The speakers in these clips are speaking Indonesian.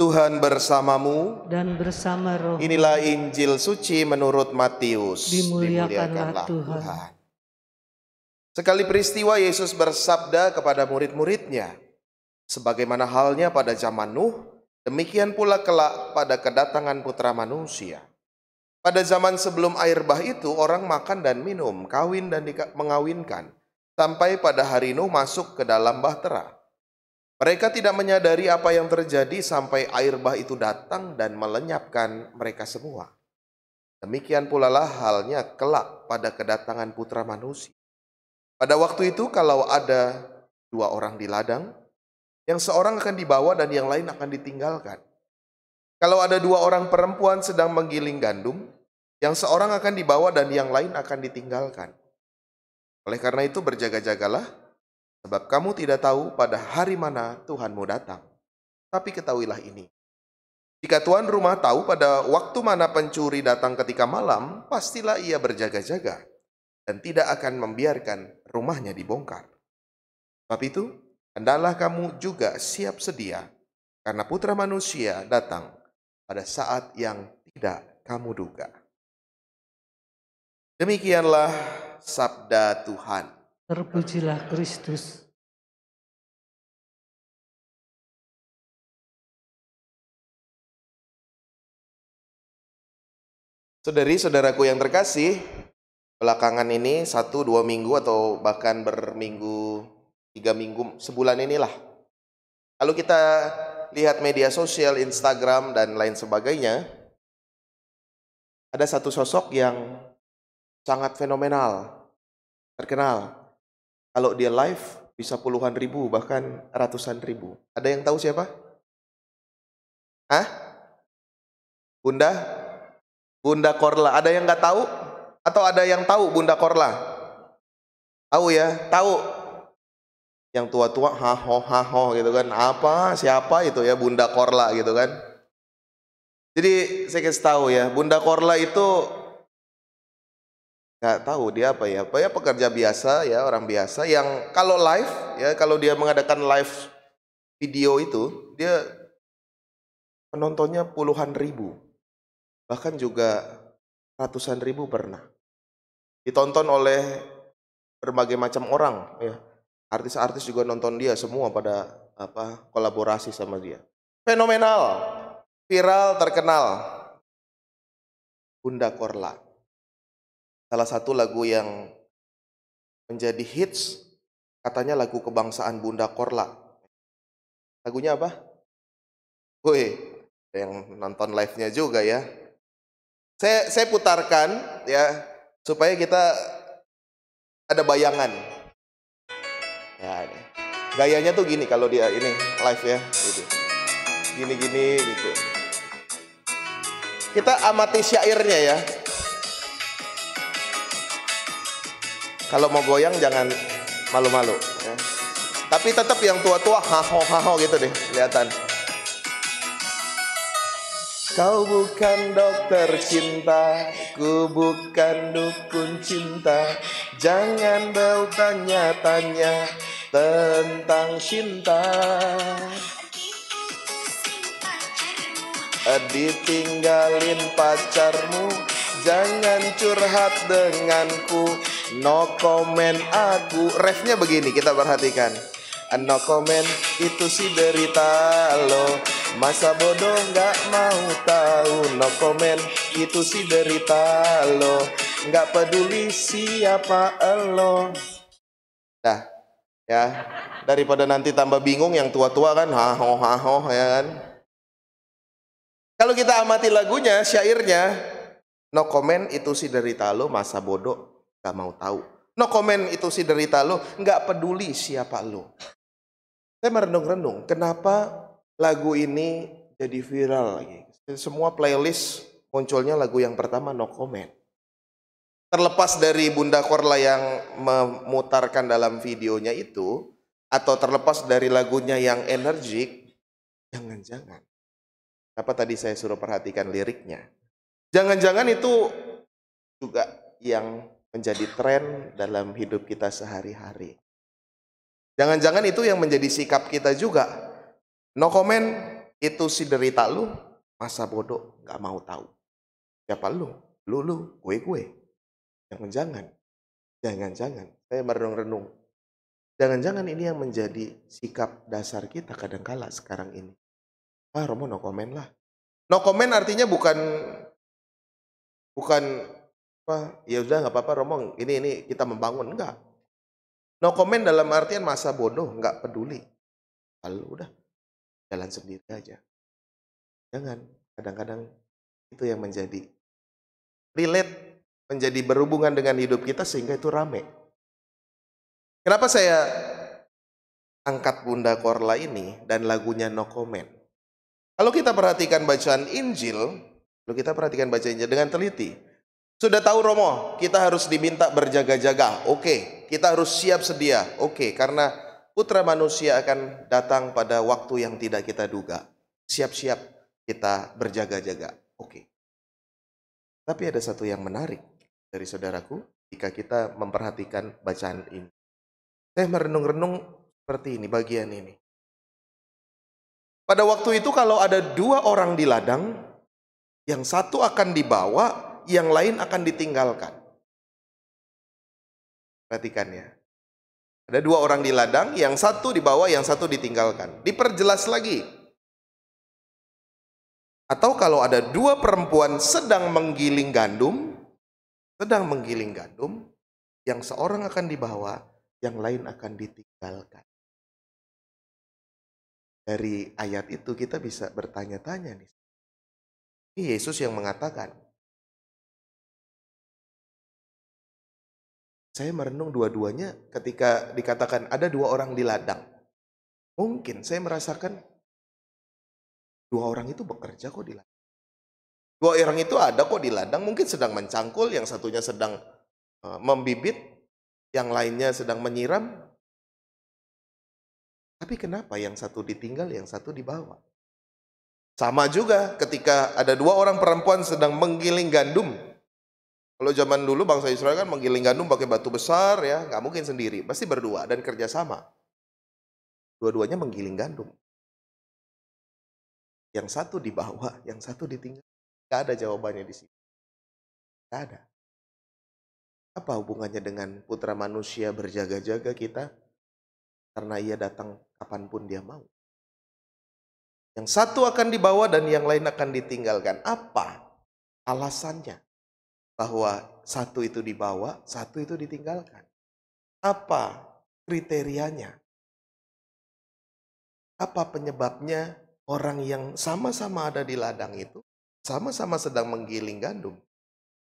Tuhan bersamamu. Dan bersama roh. Inilah Injil suci menurut Matius. Dimuliakanlah Tuhan. Sekali peristiwa Yesus bersabda kepada murid-muridnya, sebagaimana halnya pada zaman Nuh, demikian pula kelak pada kedatangan Putra Manusia. Pada zaman sebelum air bah itu, orang makan dan minum, kawin dan mengawinkan, sampai pada hari Nuh masuk ke dalam bahtera. Mereka tidak menyadari apa yang terjadi sampai air bah itu datang dan melenyapkan mereka semua. Demikian pula lah halnya kelak pada kedatangan Putra Manusia. Pada waktu itu kalau ada 2 orang di ladang, yang seorang akan dibawa dan yang lain akan ditinggalkan. Kalau ada 2 orang perempuan sedang menggiling gandum, yang seorang akan dibawa dan yang lain akan ditinggalkan. Oleh karena itu berjaga-jagalah, sebab kamu tidak tahu pada hari mana Tuhanmu datang. Tapi ketahuilah ini, jika tuan rumah tahu pada waktu mana pencuri datang ketika malam, pastilah ia berjaga-jaga dan tidak akan membiarkan rumahnya dibongkar. Sebab itu, hendaklah kamu juga siap sedia, karena Putra Manusia datang pada saat yang tidak kamu duga. Demikianlah sabda Tuhan. Terpujilah Kristus. Saudari-saudaraku yang terkasih, belakangan ini 1-2 minggu atau bahkan berminggu, 3 minggu, sebulan inilah, kalau kita lihat media sosial, Instagram dan lain sebagainya, ada satu sosok yang sangat fenomenal, terkenal. Kalau dia live bisa puluhan ribu, bahkan ratusan ribu. Ada yang tahu siapa? Hah? Bunda Korla. Ada yang nggak tahu? Atau ada yang tahu Bunda Korla? Tahu ya? Tahu. Yang tua-tua haho gitu kan. Apa? Siapa itu ya Bunda Korla gitu kan. Jadi saya kasih tahu ya, Bunda Korla itu nggak tahu dia apa ya pekerja biasa ya, orang biasa yang kalau live ya, kalau dia mengadakan live video itu dia penontonnya puluhan ribu, bahkan juga ratusan ribu pernah. Ditonton oleh berbagai macam orang ya. Artis-artis juga nonton dia semua pada kolaborasi sama dia. Fenomenal, viral, terkenal. Bunda Korla. Salah satu lagu yang menjadi hits katanya lagu kebangsaan Bunda Korla. Lagunya apa? Woi, ada yang nonton live-nya juga ya. Saya putarkan ya supaya kita ada bayangan. Ya, gayanya tuh gini kalau dia ini live ya, gitu. Gini gitu. Kita amati syairnya ya. Kalau mau goyang jangan malu-malu ya. Tapi tetap yang tua-tua haho gitu deh kelihatan. Kau bukan dokter cinta, ku bukan dukun cinta. Jangan bertanya-tanya tentang cinta. Ditinggalin pacarmu, jangan curhat denganku. No comment aku. Refnya begini, kita perhatikan. No comment itu si derita lo, masa bodoh gak mau tahu. No comment itu si derita lo, gak peduli siapa lo. Dah ya, daripada nanti tambah bingung yang tua-tua kan haho ya kan. Kalau kita amati lagunya, syairnya, no comment itu si derita lo, masa bodoh gak mau tahu. No comment itu si derita lo, gak peduli siapa lo. Saya merenung-renung, kenapa lagu ini jadi viral lagi. Semua playlist munculnya lagu yang pertama no comment. Terlepas dari Bunda Korla yang memutarkan dalam videonya itu, atau terlepas dari lagunya yang energik, jangan-jangan. Apa tadi saya suruh perhatikan liriknya. Jangan-jangan itu juga yang menjadi tren dalam hidup kita sehari-hari. Jangan-jangan itu yang menjadi sikap kita juga. No comment Itu si derita lu, masa bodoh gak mau tahu. Siapa lu? Lu, gue. Jangan-jangan, saya merenung-renung. Jangan-jangan ini yang menjadi sikap dasar kita kadangkala sekarang ini. Romo no comment lah. No comment artinya bukan apa, ya udah nggak apa-apa Romo, ini kita membangun, enggak. No comment dalam artian masa bodoh, nggak peduli. Lalu udah jalan sendiri aja. Jangan, kadang-kadang itu yang menjadi relate, menjadi berhubungan dengan hidup kita sehingga itu rame. Kenapa saya angkat Bunda Korla ini dan lagunya No Comment? Kalau kita perhatikan bacaan Injil dengan teliti, sudah tahu Romo, kita harus diminta berjaga-jaga. Oke, kita harus siap sedia. Oke, karena Putra Manusia akan datang pada waktu yang tidak kita duga. Siap-siap kita berjaga-jaga. Oke. Tapi ada satu yang menarik dari saudaraku jika kita memperhatikan bacaan ini. Saya merenung-renung seperti ini, bagian ini. Pada waktu itu kalau ada 2 orang di ladang, yang satu akan dibawa, yang lain akan ditinggalkan. Perhatikan ya. Ada 2 orang di ladang, yang satu dibawa, yang satu ditinggalkan. Diperjelas lagi. Atau kalau ada 2 perempuan sedang menggiling gandum, yang seorang akan dibawa, yang lain akan ditinggalkan. Dari ayat itu kita bisa bertanya-tanya nih. Ini Yesus yang mengatakan. Saya merenung dua-duanya ketika dikatakan ada 2 orang di ladang. Mungkin saya merasakan 2 orang itu bekerja kok di ladang. 2 orang itu ada kok di ladang, mungkin sedang mencangkul, yang satunya sedang membibit, yang lainnya sedang menyiram. Tapi kenapa yang satu ditinggal, yang satu dibawa? Sama juga ketika ada 2 orang perempuan sedang menggiling gandum. Kalau zaman dulu bangsa Israel kan menggiling gandum pakai batu besar ya, nggak mungkin sendiri, pasti berdua dan kerjasama. Dua-duanya menggiling gandum. Yang satu dibawa, yang satu ditinggal. Nggak ada jawabannya di sini. Nggak ada. Apa hubungannya dengan Putra Manusia berjaga-jaga kita? Karena ia datang kapanpun dia mau. Yang satu akan dibawa dan yang lain akan ditinggalkan. Apa alasannya bahwa satu itu dibawa, satu itu ditinggalkan? Apa kriterianya? Apa penyebabnya orang yang sama-sama ada di ladang itu, sama-sama sedang menggiling gandum,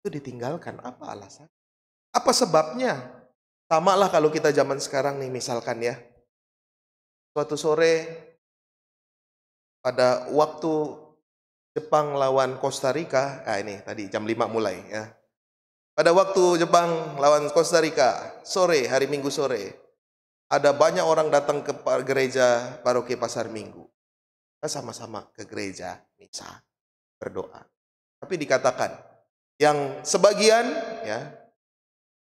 itu ditinggalkan? Apa alasan? Apa sebabnya? Sama lah kalau kita zaman sekarang nih misalkan ya. Suatu sore pada waktu Jepang lawan Costa Rica, ini tadi jam 5 mulai ya. Pada waktu Jepang lawan Costa Rica, sore, hari Minggu sore, ada banyak orang datang ke gereja paroki Pasar Minggu. Kita sama-sama ke gereja, misa, berdoa. Tapi dikatakan, yang sebagian ya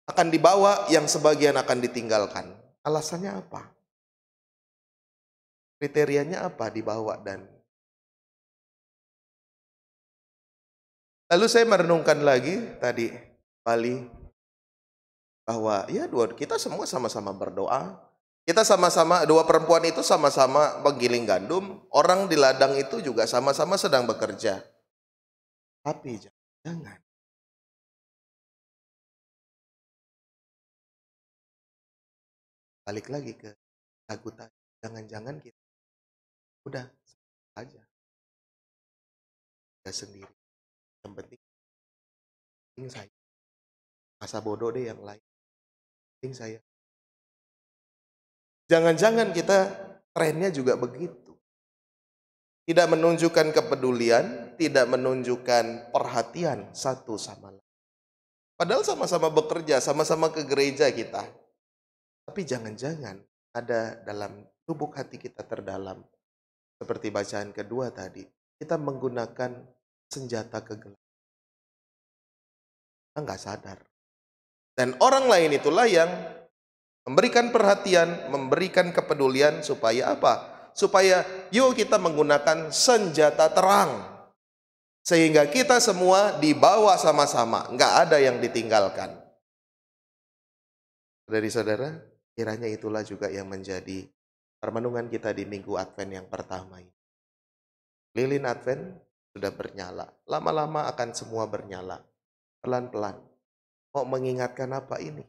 akan dibawa, yang sebagian akan ditinggalkan. Alasannya apa? Kriterianya apa dibawa dan lalu saya merenungkan lagi tadi Bali bahwa ya kita semua sama-sama berdoa. Kita sama-sama, 2 perempuan itu sama-sama menggiling gandum, orang di ladang itu juga sama-sama sedang bekerja. Tapi jangan. Balik lagi ke lagu tadi. Jangan-jangan kita udah aja. Udah sendiri. Yang penting saya. Masa bodoh deh yang lain. Penting saya. Jangan-jangan kita trennya juga begitu. Tidak menunjukkan kepedulian, tidak menunjukkan perhatian satu sama lain. Padahal sama-sama bekerja, sama-sama ke gereja kita. Tapi jangan-jangan ada dalam lubuk hati kita terdalam. Seperti bacaan kedua tadi, kita menggunakan senjata kegelapan. Kita nggak sadar. Dan orang lain itulah yang memberikan perhatian, memberikan kepedulian supaya apa? supaya yuk kita menggunakan senjata terang. Sehingga kita semua dibawa sama-sama, nggak ada yang ditinggalkan. Saudari-saudara, kiranya itulah juga yang menjadi permenungan kita di Minggu Advent yang pertama ini. Lilin Advent sudah bernyala, lama-lama akan semua bernyala, pelan-pelan. Mau mengingatkan apa ini?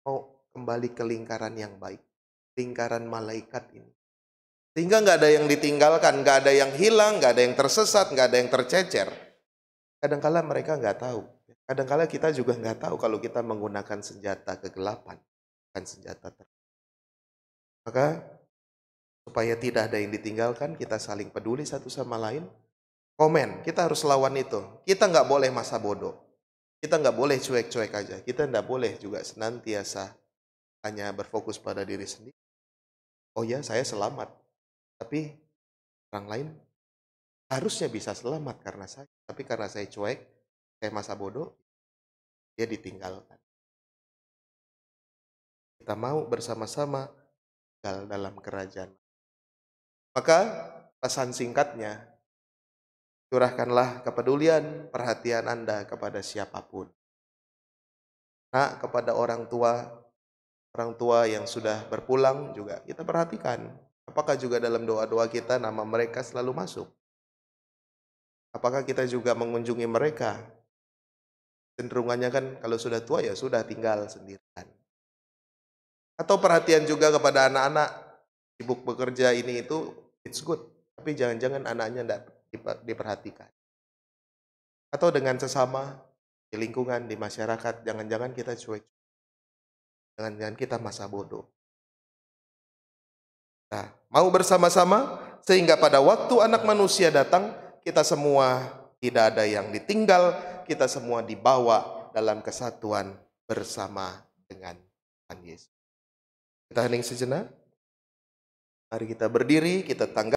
Mau kembali ke lingkaran yang baik, lingkaran malaikat ini. Sehingga nggak ada yang ditinggalkan, nggak ada yang hilang, nggak ada yang tersesat, nggak ada yang tercecer. Kadangkala mereka nggak tahu. Kadangkala kita juga nggak tahu kalau kita menggunakan senjata kegelapan, bukan senjata terang. Maka supaya tidak ada yang ditinggalkan, kita saling peduli satu sama lain. Komen, kita harus lawan itu. Kita nggak boleh masa bodoh. Kita nggak boleh cuek-cuek aja. Kita nggak boleh juga senantiasa hanya berfokus pada diri sendiri. Oh ya, saya selamat. Tapi orang lain harusnya bisa selamat karena saya. Tapi karena saya cuek, saya masa bodoh, dia ditinggalkan. Kita mau bersama-sama tinggal dalam kerajaan. Maka pesan singkatnya, curahkanlah kepedulian, perhatian Anda kepada siapapun. Nah, kepada orang tua yang sudah berpulang juga kita perhatikan. Apakah juga dalam doa-doa kita nama mereka selalu masuk? Apakah kita juga mengunjungi mereka? Cenderungannya kan kalau sudah tua ya sudah tinggal sendirian. Atau perhatian juga kepada anak-anak, sibuk bekerja ini itu, it's good. Tapi jangan-jangan anaknya tidak diperhatikan. Atau dengan sesama, di lingkungan, di masyarakat, jangan-jangan kita cuek. Jangan-jangan kita masa bodoh. Nah, mau bersama-sama sehingga pada waktu Anak Manusia datang, kita semua tidak ada yang ditinggal, kita semua dibawa dalam kesatuan bersama dengan Tuhan Yesus. Kita hening sejenak. Mari kita berdiri, kita tanggap